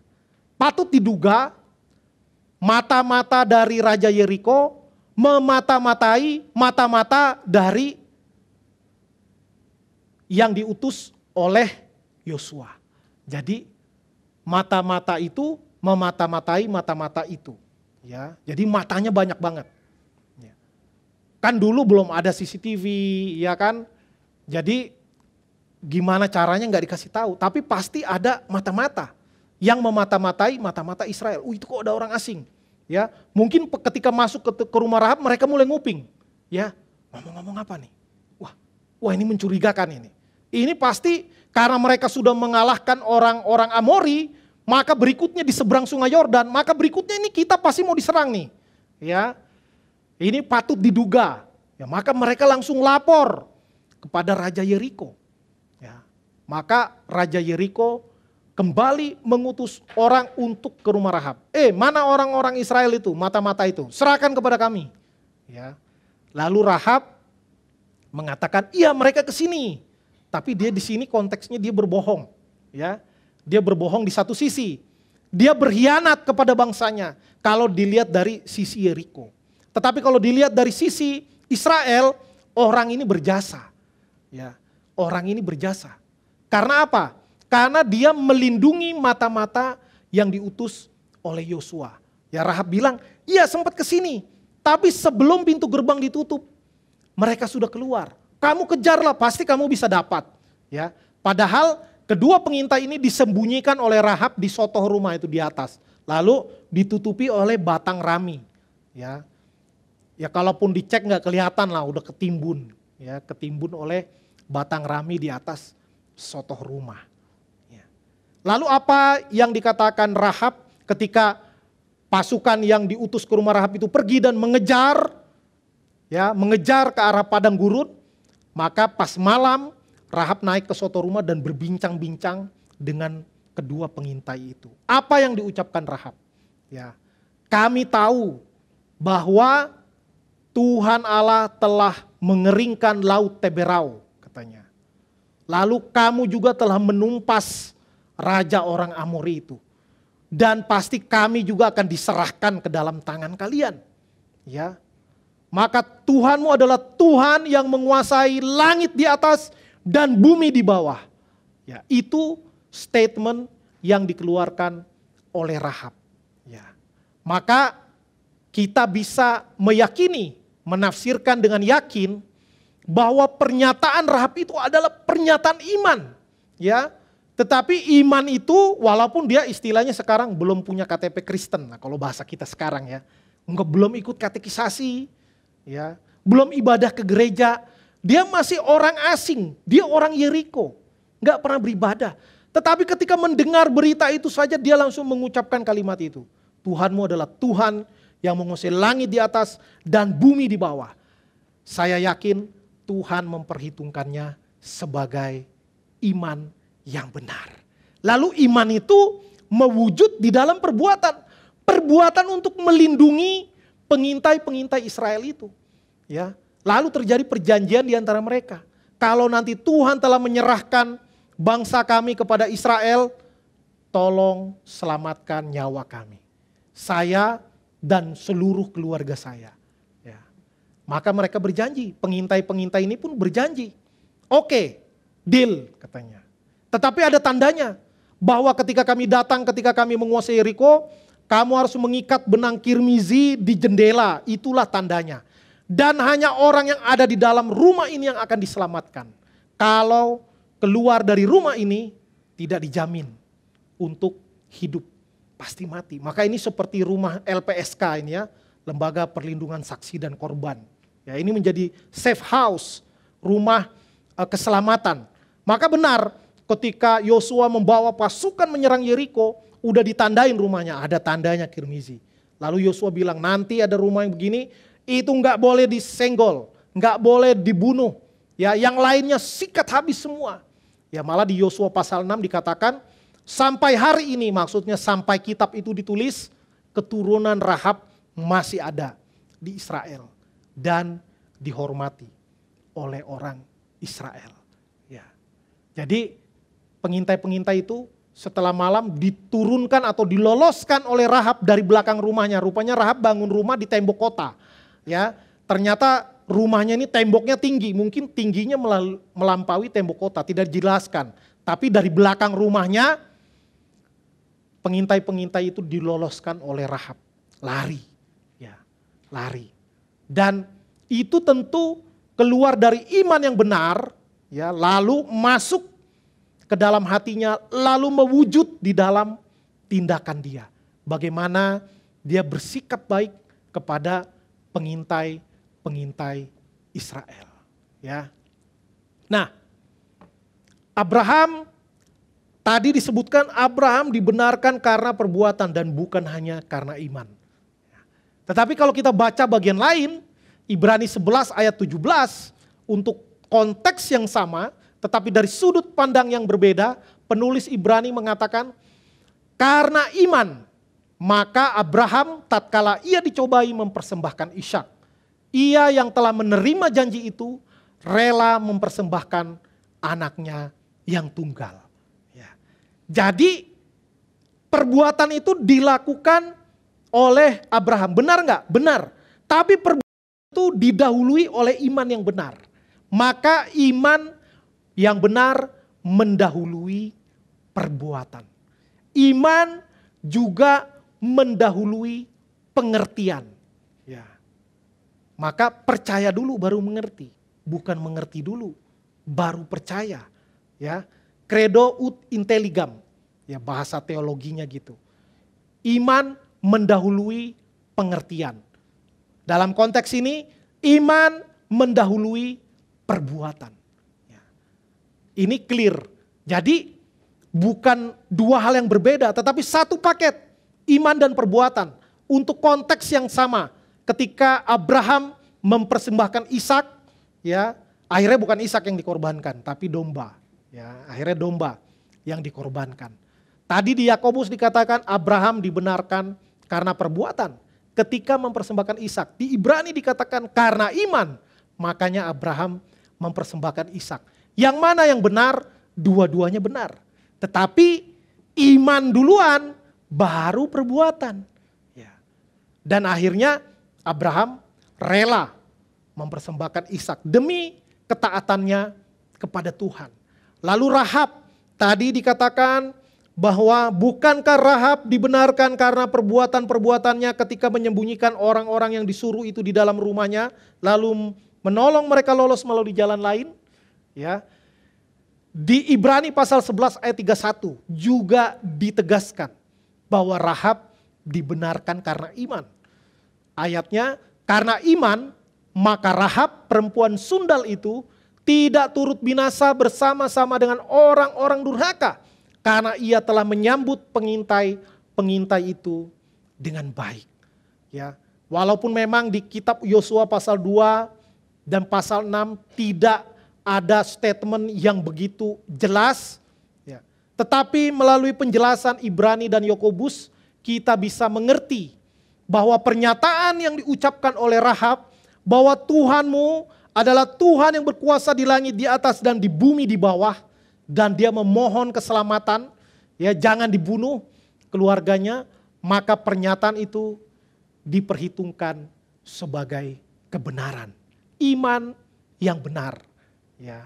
Patut diduga mata-mata dari Raja Yeriko memata-matai mata-mata dari yang diutus oleh Yosua. Jadi mata-mata itu memata-matai mata-mata itu. Ya, jadi matanya banyak banget. Ya. Kan dulu belum ada CCTV, ya kan? Jadi gimana caranya nggak dikasih tahu, tapi pasti ada mata-mata yang memata-matai mata-mata Israel. Itu kok ada orang asing. Ya, mungkin ketika masuk ke rumah Rahab mereka mulai nguping. Ya, ngomong-ngomong apa nih? Wah ini mencurigakan ini. Ini pasti karena mereka sudah mengalahkan orang-orang Amori, maka berikutnya di seberang sungai Yordan, maka berikutnya ini kita pasti mau diserang nih. Ya, ini patut diduga. Ya, maka mereka langsung lapor kepada Raja Yeriko. Ya, maka Raja Yeriko kembali mengutus orang untuk ke rumah Rahab. Mana orang-orang Israel itu, mata-mata itu? Serahkan kepada kami. Ya. Lalu Rahab mengatakan, iya mereka ke sini. Tapi dia di sini konteksnya dia berbohong. Ya. Dia berbohong di satu sisi. Dia berkhianat kepada bangsanya kalau dilihat dari sisi Yeriko. Tetapi kalau dilihat dari sisi Israel, orang ini berjasa. Ya. Orang ini berjasa. Karena apa? Karena dia melindungi mata-mata yang diutus oleh Yosua. Ya Rahab bilang, iya sempat ke sini. Tapi sebelum pintu gerbang ditutup, mereka sudah keluar. Kamu kejarlah, pasti kamu bisa dapat. Ya, padahal kedua pengintai ini disembunyikan oleh Rahab di sotoh rumah itu di atas. Lalu ditutupi oleh batang rami. Ya, ya kalaupun dicek nggak kelihatan lah, udah ketimbun. Ya, ketimbun oleh batang rami di atas sotoh rumah. Lalu apa yang dikatakan Rahab ketika pasukan yang diutus ke rumah Rahab itu pergi dan mengejar, ya mengejar ke arah padang gurun, maka pas malam Rahab naik ke sotoh rumah dan berbincang-bincang dengan kedua pengintai itu. Apa yang diucapkan Rahab? Ya, kami tahu bahwa Tuhan Allah telah mengeringkan laut Teberau, katanya. Lalu kamu juga telah menumpas raja orang Amori itu. Dan pasti kami juga akan diserahkan ke dalam tangan kalian. Ya. Maka Tuhanmu adalah Tuhan yang menguasai langit di atas dan bumi di bawah. Ya, itu statement yang dikeluarkan oleh Rahab. Ya. Maka kita bisa meyakini, menafsirkan dengan yakin bahwa pernyataan Rahab itu adalah pernyataan iman. Ya. Tetapi iman itu walaupun dia istilahnya sekarang belum punya KTP Kristen, nah kalau bahasa kita sekarang ya, belum ikut katekisasi, ya, belum ibadah ke gereja, dia masih orang asing, dia orang Yeriko, nggak pernah beribadah. Tetapi ketika mendengar berita itu saja dia langsung mengucapkan kalimat itu, Tuhanmu adalah Tuhan yang menguasai langit di atas dan bumi di bawah. Saya yakin Tuhan memperhitungkannya sebagai iman yang benar. Lalu iman itu mewujud di dalam perbuatan. Perbuatan untuk melindungi pengintai-pengintai Israel itu. Ya. Lalu terjadi perjanjian di antara mereka. Kalau nanti Tuhan telah menyerahkan bangsa kami kepada Israel, tolong selamatkan nyawa kami. Saya dan seluruh keluarga saya. Ya. Maka mereka berjanji, pengintai-pengintai ini pun berjanji. Oke, deal katanya. Tetapi ada tandanya bahwa ketika kami datang, ketika kami menguasai Yeriko, kamu harus mengikat benang kirmizi di jendela, itulah tandanya. Dan hanya orang yang ada di dalam rumah ini yang akan diselamatkan. Kalau keluar dari rumah ini tidak dijamin untuk hidup, pasti mati. Maka ini seperti rumah LPSK ini ya, Lembaga Perlindungan Saksi dan Korban. Ya, ini menjadi safe house, rumah keselamatan. Maka benar, ketika Yosua membawa pasukan menyerang Yeriko, udah ditandain rumahnya, ada tandanya kirmizi. Lalu Yosua bilang, nanti ada rumah yang begini, itu nggak boleh disenggol, nggak boleh dibunuh. Ya, yang lainnya sikat habis semua. Ya, malah di Yosua pasal 6 dikatakan, sampai hari ini, maksudnya sampai kitab itu ditulis, keturunan Rahab masih ada di Israel dan dihormati oleh orang Israel. Ya, jadi pengintai-pengintai itu setelah malam diturunkan atau diloloskan oleh Rahab dari belakang rumahnya. Rupanya Rahab bangun rumah di tembok kota. Ya, ternyata rumahnya ini temboknya tinggi, mungkin tingginya melampaui tembok kota, tidak dijelaskan. Tapi dari belakang rumahnya pengintai-pengintai itu diloloskan oleh Rahab. Lari, ya, lari. Dan itu tentu keluar dari iman yang benar, ya, lalu masuk ke dalam hatinya, lalu mewujud di dalam tindakan dia. Bagaimana dia bersikap baik kepada pengintai Israel. Ya. Nah, Abraham tadi disebutkan Abraham dibenarkan karena perbuatan dan bukan hanya karena iman. Tetapi kalau kita baca bagian lain, Ibrani 11 ayat 17, untuk konteks yang sama, tetapi dari sudut pandang yang berbeda, penulis Ibrani mengatakan, karena iman, maka Abraham tatkala ia dicobai mempersembahkan Ishak. Ia yang telah menerima janji itu, rela mempersembahkan anaknya yang tunggal. Ya. Jadi perbuatan itu dilakukan oleh Abraham. Benar nggak? Benar. Tapi perbuatan itu didahului oleh iman yang benar. Maka iman yang benar mendahului perbuatan. Iman juga mendahului pengertian. Ya. Maka percaya dulu baru mengerti. Bukan mengerti dulu baru percaya. Ya. Credo ut intelligam. Ya, bahasa teologinya gitu. Iman mendahului pengertian. Dalam konteks ini, iman mendahului perbuatan. Ya. Ini clear. Jadi bukan dua hal yang berbeda, tetapi satu paket, iman dan perbuatan. Untuk konteks yang sama, ketika Abraham mempersembahkan Ishak, ya, akhirnya bukan Ishak yang dikorbankan, tapi domba. Ya, akhirnya domba yang dikorbankan. Tadi di Yakobus dikatakan Abraham dibenarkan karena perbuatan ketika mempersembahkan Ishak. Di Ibrani dikatakan karena iman, makanya Abraham mempersembahkan Ishak. Yang mana yang benar? Dua-duanya benar. Tetapi iman duluan, baru perbuatan. Ya. Dan akhirnya Abraham rela mempersembahkan Ishak demi ketaatannya kepada Tuhan. Lalu Rahab, tadi dikatakan bahwa bukankah Rahab dibenarkan karena perbuatan-perbuatannya ketika menyembunyikan orang-orang yang disuruh itu di dalam rumahnya, lalu menolong mereka lolos melalui jalan lain? Ya. Di Ibrani pasal 11 ayat 31 juga ditegaskan bahwa Rahab dibenarkan karena iman. Ayatnya, karena iman maka Rahab perempuan sundal itu tidak turut binasa bersama-sama dengan orang-orang durhaka. Karena ia telah menyambut pengintai itu dengan baik. Ya, walaupun memang di kitab Yosua pasal 2 dan pasal 6 tidak ada statement yang begitu jelas. Ya, tetapi melalui penjelasan Ibrani dan Yakobus kita bisa mengerti bahwa pernyataan yang diucapkan oleh Rahab bahwa Tuhanmu adalah Tuhan yang berkuasa di langit di atas dan di bumi di bawah. Dan dia memohon keselamatan, ya, jangan dibunuh keluarganya, maka pernyataan itu diperhitungkan sebagai kebenaran, iman yang benar, ya.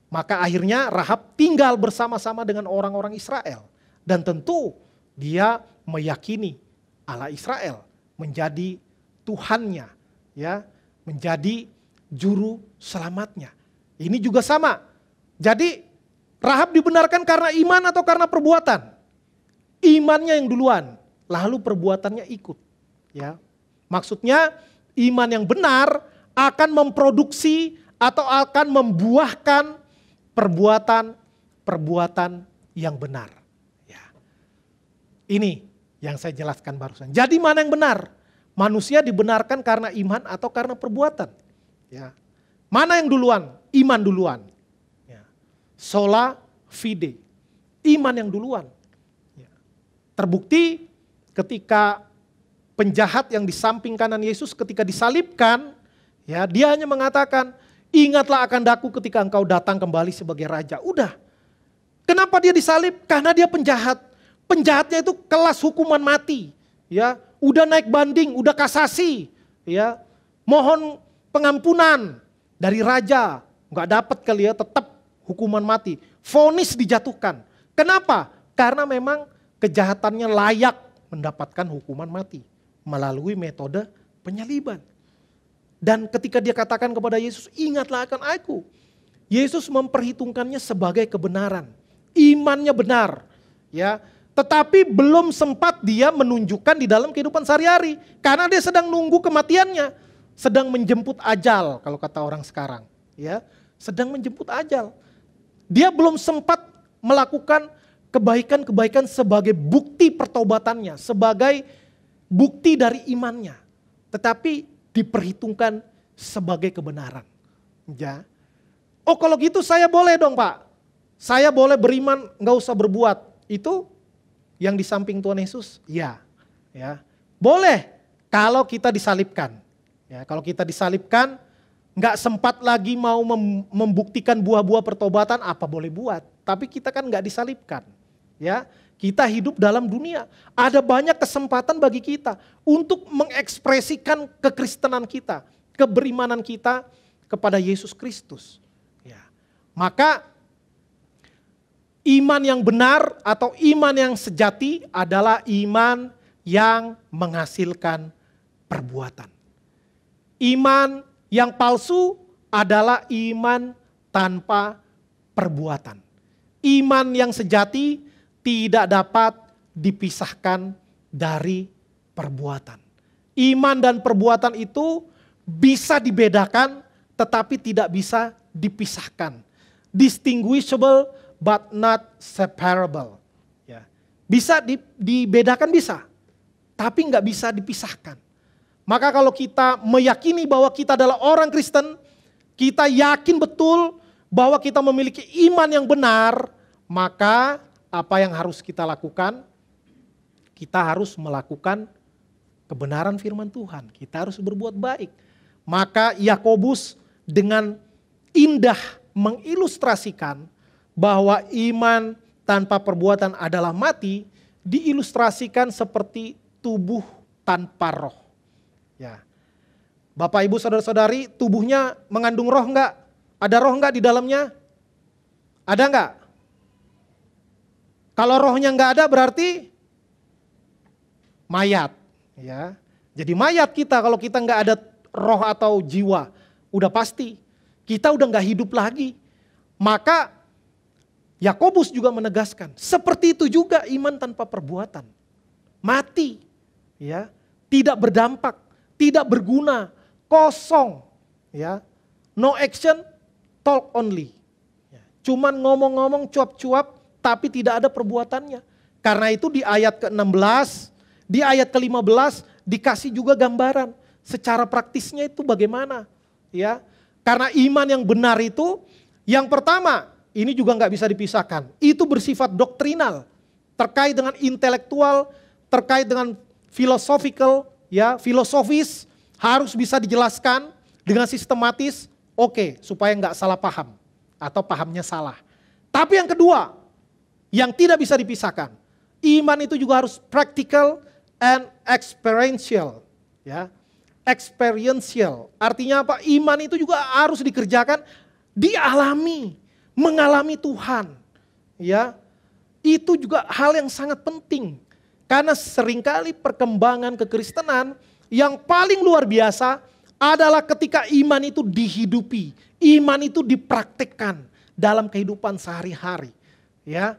Maka akhirnya Rahab tinggal bersama-sama dengan orang-orang Israel dan tentu dia meyakini Allah Israel menjadi Tuhannya, ya, menjadi juru selamatnya. Ini juga sama. Jadi Rahab dibenarkan karena iman atau karena perbuatan? Imannya yang duluan, lalu perbuatannya ikut. Ya, maksudnya iman yang benar akan memproduksi atau akan membuahkan perbuatan yang benar. Ya. Ini yang saya jelaskan barusan. Jadi mana yang benar? Manusia dibenarkan karena iman atau karena perbuatan? Ya. Mana yang duluan? Iman duluan. Sola fide, iman yang duluan. Terbukti ketika penjahat yang di samping kanan Yesus ketika disalibkan, ya, dia hanya mengatakan, ingatlah akan daku ketika engkau datang kembali sebagai raja. Udah. Kenapa dia disalib? Karena dia penjahat. Penjahatnya itu kelas hukuman mati. Ya, udah naik banding, udah kasasi. Ya, mohon pengampunan dari raja, nggak dapat kali ya, tetap hukuman mati, vonis dijatuhkan. Kenapa? Karena memang kejahatannya layak mendapatkan hukuman mati melalui metode penyaliban. Dan ketika dia katakan kepada Yesus, ingatlah akan aku. Yesus memperhitungkannya sebagai kebenaran. Imannya benar. Ya, tetapi belum sempat dia menunjukkan di dalam kehidupan sehari-hari. Karena dia sedang nunggu kematiannya. Sedang menjemput ajal kalau kata orang sekarang. Ya, sedang menjemput ajal. Dia belum sempat melakukan kebaikan-kebaikan sebagai bukti pertobatannya. Sebagai bukti dari imannya. Tetapi diperhitungkan sebagai kebenaran. Ya. Oh kalau gitu saya boleh dong Pak. Saya boleh beriman gak usah berbuat. Itu yang di samping Tuhan Yesus? Ya. Boleh kalau kita disalibkan. Ya, kalau kita disalibkan gak sempat lagi mau membuktikan buah-buah pertobatan apa boleh buat. Tapi kita kan gak disalibkan. Ya, kita hidup dalam dunia. Ada banyak kesempatan bagi kita untuk mengekspresikan kekristenan kita, keberimanan kita kepada Yesus Kristus. Ya. Maka iman yang benar atau iman yang sejati adalah iman yang menghasilkan perbuatan. Iman yang palsu adalah iman tanpa perbuatan. Iman yang sejati tidak dapat dipisahkan dari perbuatan. Iman dan perbuatan itu bisa dibedakan tetapi tidak bisa dipisahkan. Distinguishable but not separable. Ya. Bisa dibedakan bisa, tapi nggak bisa dipisahkan. Maka kalau kita meyakini bahwa kita adalah orang Kristen, kita yakin betul bahwa kita memiliki iman yang benar, maka apa yang harus kita lakukan? Kita harus melakukan kebenaran firman Tuhan. Kita harus berbuat baik. Maka Yakobus dengan indah mengilustrasikan bahwa iman tanpa perbuatan adalah mati, diilustrasikan seperti tubuh tanpa roh. Ya. Bapak Ibu saudara-saudari, tubuhnya mengandung roh enggak? Ada roh enggak di dalamnya? Ada enggak? Kalau rohnya enggak ada berarti mayat. Ya. Jadi mayat kita kalau kita enggak ada roh atau jiwa. Udah pasti kita udah enggak hidup lagi. Maka Yakobus juga menegaskan, seperti itu juga iman tanpa perbuatan. Mati, ya, tidak berdampak, tidak berguna, kosong, ya. No action, talk only. Ya. Cuman ngomong-ngomong cuap-cuap, tapi tidak ada perbuatannya. Karena itu di ayat ke-16, di ayat ke-15 dikasih juga gambaran secara praktisnya itu bagaimana, ya. Karena iman yang benar itu, yang pertama, ini juga nggak bisa dipisahkan. Itu bersifat doktrinal, terkait dengan intelektual, terkait dengan philosophical, ya, filosofis, harus bisa dijelaskan dengan sistematis, oke, supaya nggak salah paham atau pahamnya salah. Tapi yang kedua, yang tidak bisa dipisahkan, iman itu juga harus practical and experiential, ya, experiential. Artinya apa? Iman itu juga harus dikerjakan, dialami. Mengalami Tuhan, ya, itu juga hal yang sangat penting. Karena seringkali perkembangan kekristenan yang paling luar biasa adalah ketika iman itu dihidupi, iman itu dipraktikkan dalam kehidupan sehari-hari. Ya,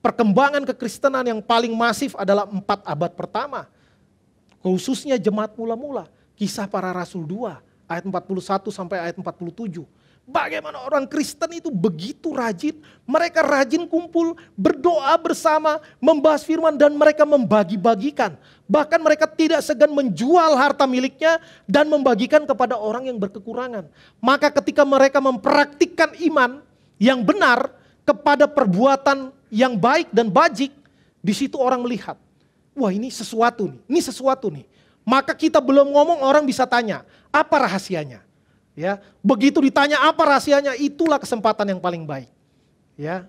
perkembangan kekristenan yang paling masif adalah 4 abad pertama, khususnya jemaat mula-mula, Kisah Para Rasul 2 ayat 41 sampai ayat 47. Bagaimana orang Kristen itu begitu rajin, mereka rajin kumpul, berdoa bersama, membahas firman dan mereka membagi-bagikan. Bahkan mereka tidak segan menjual harta miliknya dan membagikan kepada orang yang berkekurangan. Maka ketika mereka mempraktikkan iman yang benar kepada perbuatan yang baik dan bajik, di situ orang melihat, wah ini sesuatu nih, Maka kita belum ngomong orang bisa tanya, apa rahasianya? Ya, begitu ditanya apa rahasianya, itulah kesempatan yang paling baik. Ya,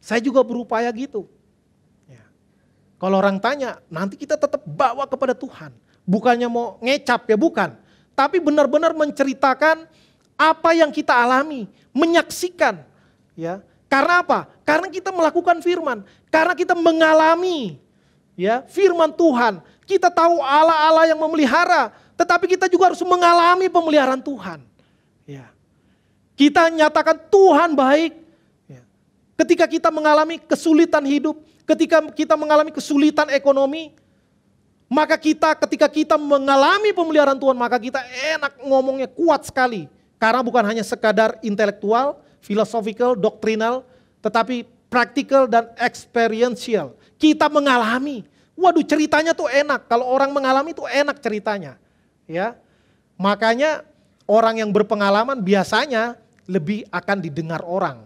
saya juga berupaya gitu. Ya. Kalau orang tanya, nanti kita tetap bawa kepada Tuhan. Bukannya mau ngecap ya, bukan. Tapi benar-benar menceritakan apa yang kita alami, menyaksikan. Ya, Karena apa? Karena kita melakukan firman. Karena kita mengalami ya firman Tuhan. Kita tahu Allah-Allah yang memelihara. Tetapi kita juga harus mengalami pemeliharaan Tuhan. Ya. Kita nyatakan Tuhan baik. Ya. Ketika kita mengalami kesulitan hidup. Ketika kita mengalami kesulitan ekonomi. Maka ketika kita mengalami pemeliharaan Tuhan. Maka kita enak ngomongnya kuat sekali. Karena bukan hanya sekadar intelektual, philosophical, doktrinal, tetapi practical dan experiential. Kita mengalami. Waduh, ceritanya tuh enak. Kalau orang mengalami tuh enak ceritanya. Ya. Makanya orang yang berpengalaman biasanya lebih akan didengar orang.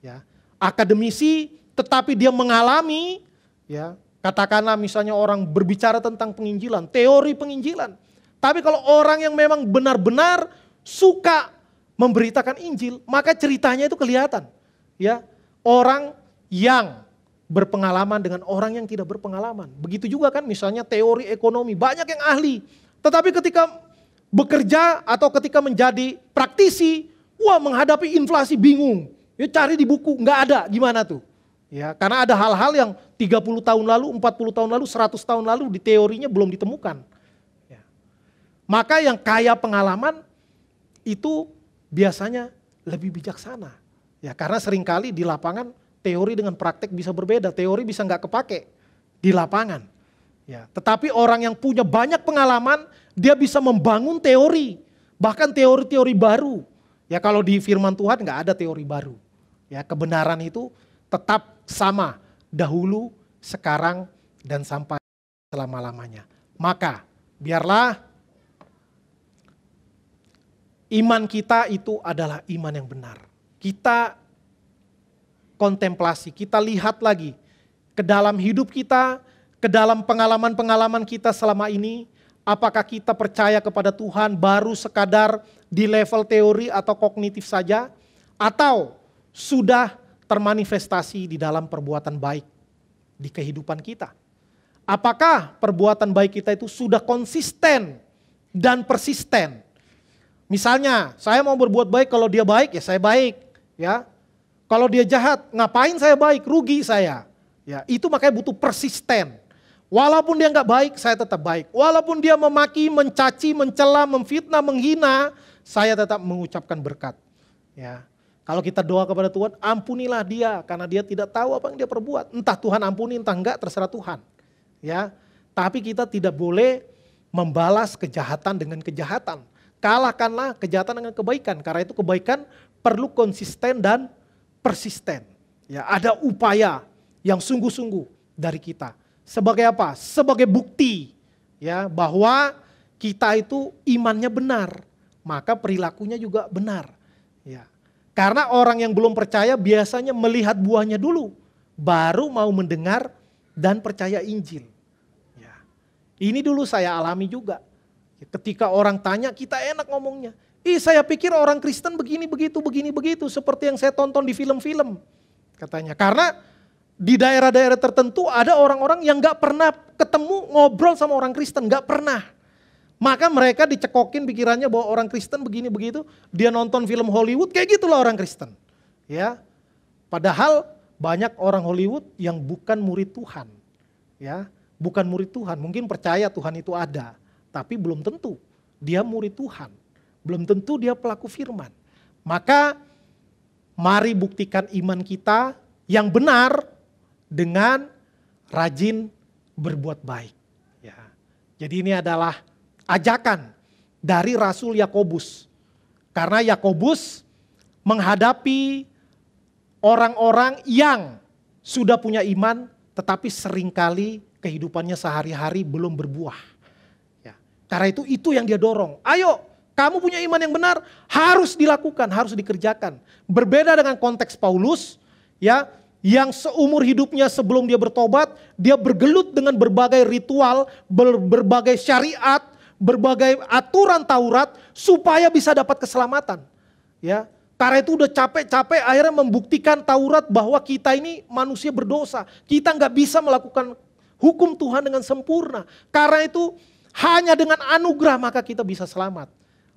Ya. Akademisi tetapi dia mengalami, ya. Katakanlah misalnya orang berbicara tentang penginjilan, teori penginjilan. Tapi kalau orang yang memang benar-benar suka memberitakan Injil, maka ceritanya itu kelihatan. Ya, orang yang berpengalaman dengan orang yang tidak berpengalaman. Begitu juga kan misalnya teori ekonomi, banyak yang ahli. Tetapi ketika bekerja atau ketika menjadi praktisi, wah menghadapi inflasi bingung. Ya cari di buku, nggak ada, gimana tuh? Ya, karena ada hal-hal yang 30 tahun lalu, 40 tahun lalu, 100 tahun lalu di teorinya belum ditemukan. Ya. Maka yang kaya pengalaman itu biasanya lebih bijaksana. Ya, karena seringkali di lapangan teori dengan praktek bisa berbeda. Teori bisa nggak kepake di lapangan. Ya, tetapi orang yang punya banyak pengalaman, dia bisa membangun teori. Bahkan teori-teori baru. Ya kalau di firman Tuhan nggak ada teori baru. Ya kebenaran itu tetap sama dahulu, sekarang, dan sampai selama-lamanya. Maka biarlah iman kita itu adalah iman yang benar. Kita kontemplasi, kita lihat lagi ke dalam hidup kita, ke dalam pengalaman-pengalaman kita selama ini. Apakah kita percaya kepada Tuhan baru sekadar di level teori atau kognitif saja? Atau sudah termanifestasi di dalam perbuatan baik di kehidupan kita? Apakah perbuatan baik kita itu sudah konsisten dan persisten? Misalnya, saya mau berbuat baik, kalau dia baik ya saya baik, ya. Kalau dia jahat, ngapain saya baik? Rugi saya. Ya, itu makanya butuh persisten. Walaupun dia nggak baik, saya tetap baik. Walaupun dia memaki, mencaci, mencela, memfitnah, menghina, saya tetap mengucapkan berkat. Ya, kalau kita doa kepada Tuhan, ampunilah dia karena dia tidak tahu apa yang dia perbuat. Entah Tuhan ampuni, entah enggak, terserah Tuhan. Ya, tapi kita tidak boleh membalas kejahatan dengan kejahatan. Kalahkanlah kejahatan dengan kebaikan. Karena itu kebaikan perlu konsisten dan persisten. Ya, ada upaya yang sungguh-sungguh dari kita. Sebagai apa? Sebagai bukti ya bahwa kita itu imannya benar, maka perilakunya juga benar. Ya. Karena orang yang belum percaya biasanya melihat buahnya dulu, baru mau mendengar dan percaya Injil. Ya. Ini dulu saya alami juga. Ketika orang tanya, kita enak ngomongnya. Saya pikir orang Kristen begini begitu, seperti yang saya tonton di film-film. Katanya, karena di daerah-daerah tertentu ada orang-orang yang gak pernah ketemu ngobrol sama orang Kristen, gak pernah. Maka mereka dicekokin pikirannya bahwa orang Kristen begini begitu, dia nonton film Hollywood, kayak gitulah orang Kristen. Ya, padahal banyak orang Hollywood yang bukan murid Tuhan. Ya, bukan murid Tuhan, mungkin percaya Tuhan itu ada. Tapi belum tentu dia murid Tuhan. Belum tentu dia pelaku firman. Maka mari buktikan iman kita yang benar dengan rajin berbuat baik. Ya. Jadi ini adalah ajakan dari Rasul Yakobus. Karena Yakobus menghadapi orang-orang yang sudah punya iman tetapi seringkali kehidupannya sehari-hari belum berbuah. Karena itu yang dia dorong. Ayo, kamu punya iman yang benar, harus dilakukan, harus dikerjakan. Berbeda dengan konteks Paulus, ya, yang seumur hidupnya sebelum dia bertobat, dia bergelut dengan berbagai ritual, berbagai syariat, berbagai aturan Taurat supaya bisa dapat keselamatan. Ya, karena itu udah capek-capek akhirnya membuktikan Taurat bahwa kita ini manusia berdosa. Kita nggak bisa melakukan hukum Tuhan dengan sempurna. Karena itu hanya dengan anugerah maka kita bisa selamat.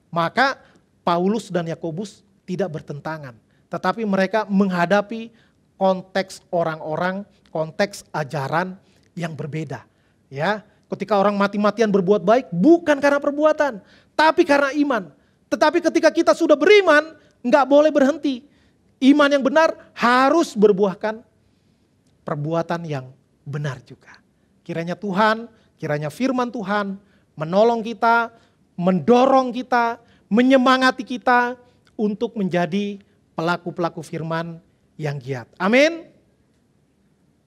Maka Paulus dan Yakobus tidak bertentangan. Tetapi mereka menghadapi konteks orang-orang, konteks ajaran yang berbeda. Ya, ketika orang mati-matian berbuat baik bukan karena perbuatan, tapi karena iman. Tetapi ketika kita sudah beriman, nggak boleh berhenti. Iman yang benar harus berbuahkan perbuatan yang benar juga. Kiranya Tuhan, kiranya firman Tuhan menolong kita, mendorong kita, menyemangati kita untuk menjadi pelaku-pelaku firman yang giat. Amin.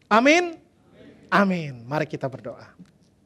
Amin. Amin. Mari kita berdoa.